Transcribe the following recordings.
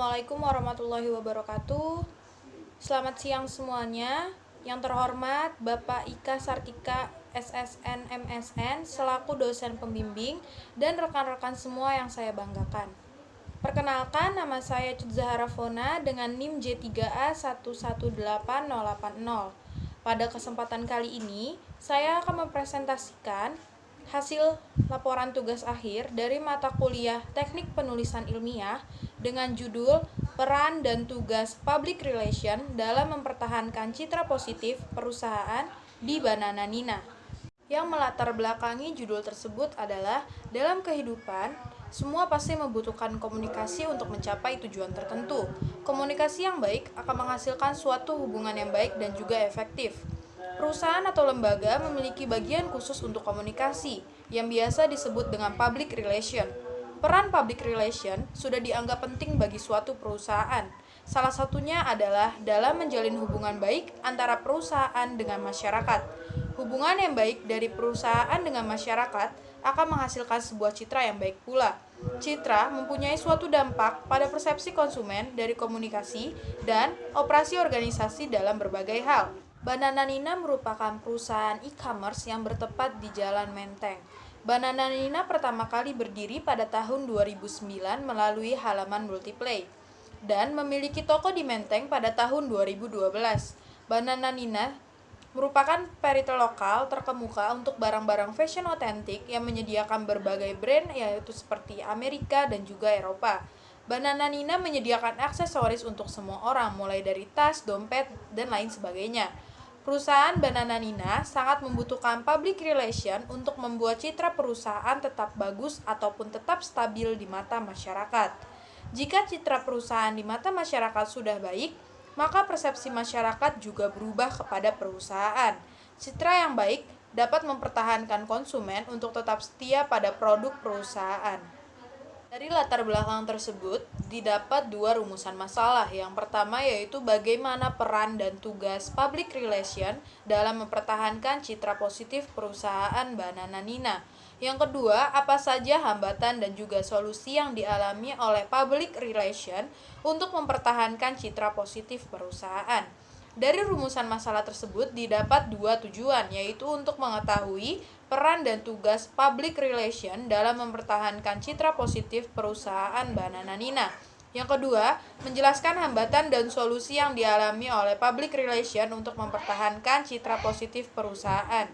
Assalamualaikum warahmatullahi wabarakatuh. Selamat siang semuanya. Yang terhormat Bapak Ika Sartika SSN MSN selaku dosen pembimbing dan rekan-rekan semua yang saya banggakan. Perkenalkan, nama saya Cut Zahara Fona dengan NIM J3A118080. Pada kesempatan kali ini, saya akan mempresentasikan hasil laporan tugas akhir dari mata kuliah Teknik Penulisan Ilmiah dengan judul Peran dan Tugas Public Relation dalam Mempertahankan Citra Positif Perusahaan di Banana Nina. Yang melatar belakangi judul tersebut adalah dalam kehidupan, semua pasti membutuhkan komunikasi untuk mencapai tujuan tertentu. Komunikasi yang baik akan menghasilkan suatu hubungan yang baik dan juga efektif. Perusahaan atau lembaga memiliki bagian khusus untuk komunikasi, yang biasa disebut dengan public relation. Peran public relation sudah dianggap penting bagi suatu perusahaan. Salah satunya adalah dalam menjalin hubungan baik antara perusahaan dengan masyarakat. Hubungan yang baik dari perusahaan dengan masyarakat akan menghasilkan sebuah citra yang baik pula. Citra mempunyai suatu dampak pada persepsi konsumen dari komunikasi dan operasi organisasi dalam berbagai hal. Banana Nina merupakan perusahaan e-commerce yang bertempat di Jalan Menteng. Banana Nina pertama kali berdiri pada tahun 2009 melalui halaman Multiplay dan memiliki toko di Menteng pada tahun 2012. Banana Nina merupakan peritel lokal terkemuka untuk barang-barang fashion otentik yang menyediakan berbagai brand yaitu seperti Amerika dan juga Eropa. Banana Nina menyediakan aksesoris untuk semua orang mulai dari tas, dompet, dan lain sebagainya. Perusahaan Banana Nina sangat membutuhkan public relation untuk membuat citra perusahaan tetap bagus ataupun tetap stabil di mata masyarakat. Jika citra perusahaan di mata masyarakat sudah baik, maka persepsi masyarakat juga berubah kepada perusahaan. Citra yang baik dapat mempertahankan konsumen untuk tetap setia pada produk perusahaan. Dari latar belakang tersebut, didapat dua rumusan masalah. Yang pertama yaitu bagaimana peran dan tugas public relation dalam mempertahankan citra positif perusahaan Banana Nina. Yang kedua, apa saja hambatan dan juga solusi yang dialami oleh public relation untuk mempertahankan citra positif perusahaan. Dari rumusan masalah tersebut didapat dua tujuan, yaitu untuk mengetahui peran dan tugas public relation dalam mempertahankan citra positif perusahaan Banana Nina. Yang kedua, menjelaskan hambatan dan solusi yang dialami oleh public relation untuk mempertahankan citra positif perusahaan.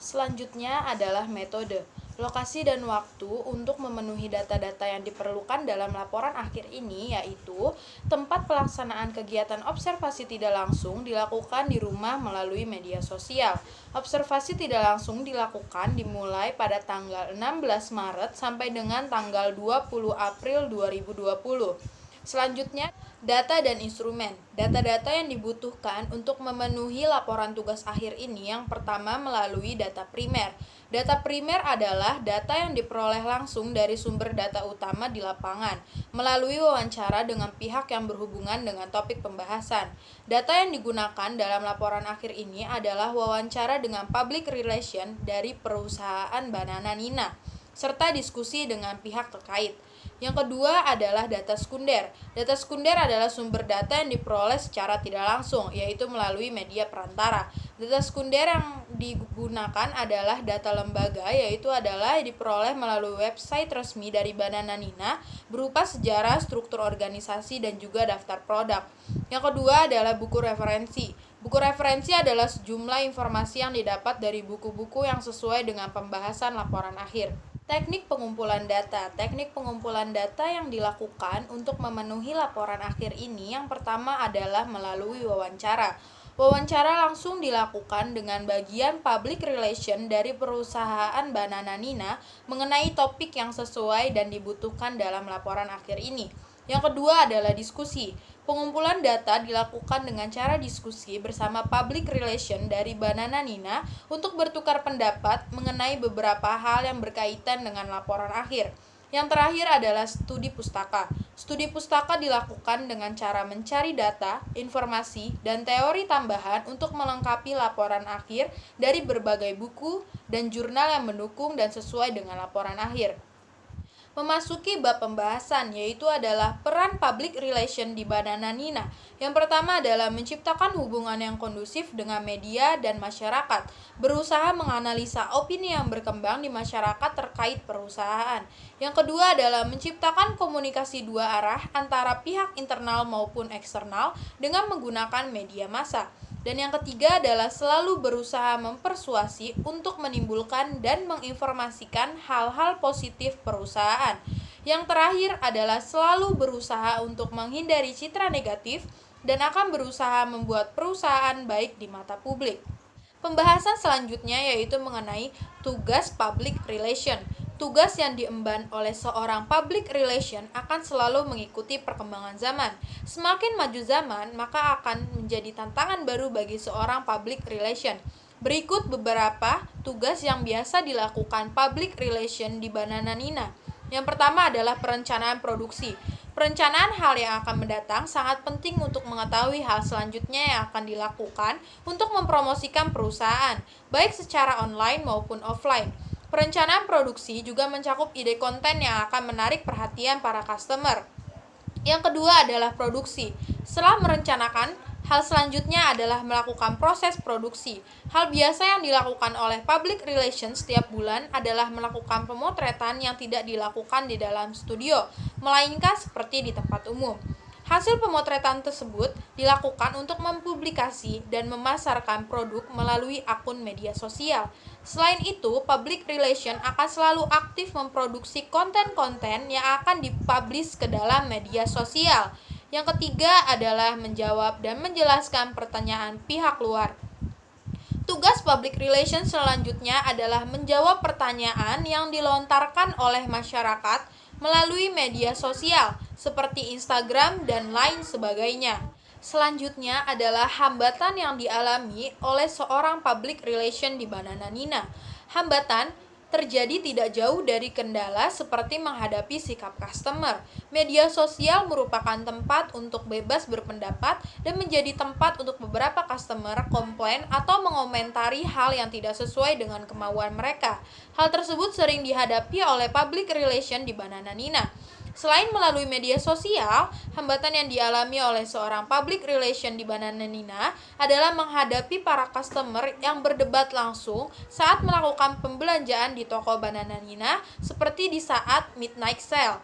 Selanjutnya adalah metode, lokasi dan waktu untuk memenuhi data-data yang diperlukan dalam laporan akhir ini, yaitu tempat pelaksanaan kegiatan observasi tidak langsung dilakukan di rumah melalui media sosial. Observasi tidak langsung dilakukan dimulai pada tanggal 16 Maret sampai dengan tanggal 20 April 2020. Selanjutnya, data dan instrumen. Data-data yang dibutuhkan untuk memenuhi laporan tugas akhir ini yang pertama melalui data primer. Data primer adalah data yang diperoleh langsung dari sumber data utama di lapangan, melalui wawancara dengan pihak yang berhubungan dengan topik pembahasan. Data yang digunakan dalam laporan akhir ini adalah wawancara dengan public relation dari perusahaan Banana Nina, serta diskusi dengan pihak terkait. Yang kedua adalah data sekunder. Data sekunder adalah sumber data yang diperoleh secara tidak langsung, yaitu melalui media perantara. Data sekunder yang digunakan adalah data lembaga, yaitu adalah diperoleh melalui website resmi dari Banana Nina, berupa sejarah, struktur organisasi, dan juga daftar produk. Yang kedua adalah buku referensi. Buku referensi adalah sejumlah informasi yang didapat dari buku-buku yang sesuai dengan pembahasan laporan akhir. Teknik pengumpulan data. Teknik pengumpulan data yang dilakukan untuk memenuhi laporan akhir ini yang pertama adalah melalui wawancara. Wawancara langsung dilakukan dengan bagian public relation dari perusahaan Banana Nina mengenai topik yang sesuai dan dibutuhkan dalam laporan akhir ini. Yang kedua adalah diskusi. Pengumpulan data dilakukan dengan cara diskusi bersama public relation dari Banana Nina untuk bertukar pendapat mengenai beberapa hal yang berkaitan dengan laporan akhir. Yang terakhir adalah studi pustaka. Studi pustaka dilakukan dengan cara mencari data, informasi, dan teori tambahan untuk melengkapi laporan akhir dari berbagai buku dan jurnal yang mendukung dan sesuai dengan laporan akhir. Memasuki bab pembahasan, yaitu adalah peran public relation di Banananina. Yang pertama adalah menciptakan hubungan yang kondusif dengan media dan masyarakat, berusaha menganalisa opini yang berkembang di masyarakat terkait perusahaan. Yang kedua adalah menciptakan komunikasi dua arah antara pihak internal maupun eksternal dengan menggunakan media massa. Dan yang ketiga adalah selalu berusaha mempersuasi untuk menimbulkan dan menginformasikan hal-hal positif perusahaan. Yang terakhir adalah selalu berusaha untuk menghindari citra negatif dan akan berusaha membuat perusahaan baik di mata publik. Pembahasan selanjutnya yaitu mengenai tugas public relation. Tugas yang diemban oleh seorang public relation akan selalu mengikuti perkembangan zaman. Semakin maju zaman, maka akan menjadi tantangan baru bagi seorang public relation. Berikut beberapa tugas yang biasa dilakukan public relation di Banananina. Yang pertama adalah perencanaan produksi. Perencanaan hal yang akan mendatang sangat penting untuk mengetahui hal selanjutnya yang akan dilakukan untuk mempromosikan perusahaan, baik secara online maupun offline. Perencanaan produksi juga mencakup ide konten yang akan menarik perhatian para customer. Yang kedua adalah produksi. Setelah merencanakan, hal selanjutnya adalah melakukan proses produksi. Hal biasa yang dilakukan oleh public relations setiap bulan adalah melakukan pemotretan yang tidak dilakukan di dalam studio, melainkan seperti di tempat umum. Hasil pemotretan tersebut dilakukan untuk mempublikasi dan memasarkan produk melalui akun media sosial. Selain itu, public relation akan selalu aktif memproduksi konten-konten yang akan dipublish ke dalam media sosial. Yang ketiga adalah menjawab dan menjelaskan pertanyaan pihak luar. Tugas public relations selanjutnya adalah menjawab pertanyaan yang dilontarkan oleh masyarakat melalui media sosial seperti Instagram dan lain sebagainya. Selanjutnya adalah hambatan yang dialami oleh seorang public relation di Banananina. Hambatan terjadi tidak jauh dari kendala seperti menghadapi sikap customer. Media sosial merupakan tempat untuk bebas berpendapat dan menjadi tempat untuk beberapa customer komplain atau mengomentari hal yang tidak sesuai dengan kemauan mereka. Hal tersebut sering dihadapi oleh public relation di Banananina. Selain melalui media sosial, hambatan yang dialami oleh seorang public relation di Banananina adalah menghadapi para customer yang berdebat langsung saat melakukan pembelanjaan di toko Banananina seperti di saat midnight sale.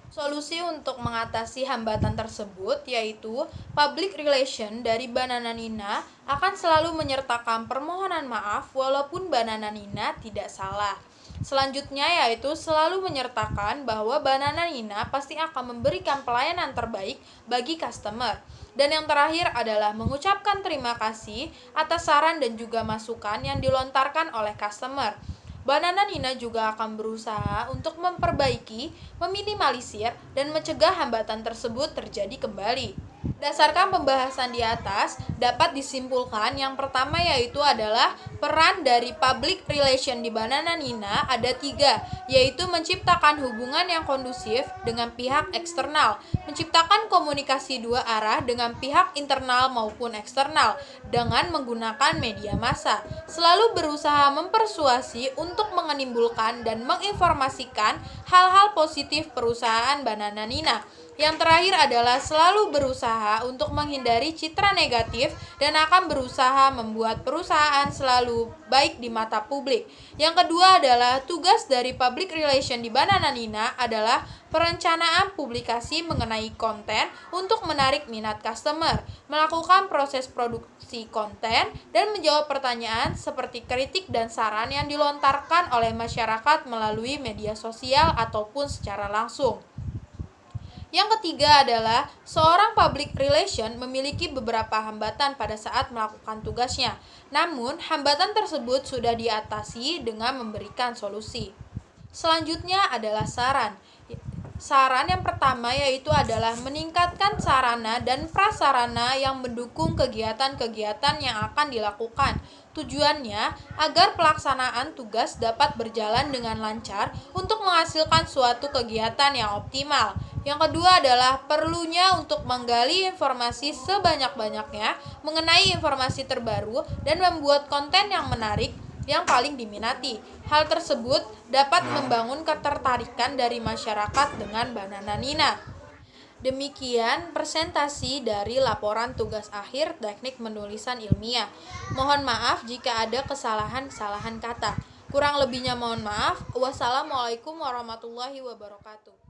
Solusi untuk mengatasi hambatan tersebut yaitu public relation dari Banananina akan selalu menyertakan permohonan maaf walaupun Banananina tidak salah. Selanjutnya yaitu selalu menyertakan bahwa Banananina pasti akan memberikan pelayanan terbaik bagi customer. Dan yang terakhir adalah mengucapkan terima kasih atas saran dan juga masukan yang dilontarkan oleh customer. Banananina juga akan berusaha untuk memperbaiki, meminimalisir, dan mencegah hambatan tersebut terjadi kembali. Berdasarkan pembahasan di atas, dapat disimpulkan yang pertama yaitu adalah peran dari public relation di Banananina ada 3, yaitu menciptakan hubungan yang kondusif dengan pihak eksternal, menciptakan komunikasi dua arah dengan pihak internal maupun eksternal dengan menggunakan media massa, selalu berusaha mempersuasi untuk menimbulkan dan menginformasikan hal-hal positif perusahaan Banananina. Yang terakhir adalah selalu berusaha untuk menghindari citra negatif dan akan berusaha membuat perusahaan selalu baik di mata publik. Yang kedua adalah tugas dari public relation di Banananina adalah perencanaan publikasi mengenai konten untuk menarik minat customer, melakukan proses produksi konten, dan menjawab pertanyaan seperti kritik dan saran yang dilontarkan oleh masyarakat melalui media sosial ataupun secara langsung. Yang ketiga adalah seorang public relation memiliki beberapa hambatan pada saat melakukan tugasnya. Namun, hambatan tersebut sudah diatasi dengan memberikan solusi. Selanjutnya adalah saran. Saran yang pertama yaitu adalah meningkatkan sarana dan prasarana yang mendukung kegiatan-kegiatan yang akan dilakukan. Tujuannya agar pelaksanaan tugas dapat berjalan dengan lancar untuk menghasilkan suatu kegiatan yang optimal. Yang kedua adalah perlunya untuk menggali informasi sebanyak-banyaknya mengenai informasi terbaru dan membuat konten yang menarik yang paling diminati. Hal tersebut dapat membangun ketertarikan dari masyarakat dengan Banana Nina. Demikian presentasi dari laporan tugas akhir teknik penulisan ilmiah. Mohon maaf jika ada kesalahan-kesalahan kata. Kurang lebihnya mohon maaf. Wassalamualaikum warahmatullahi wabarakatuh.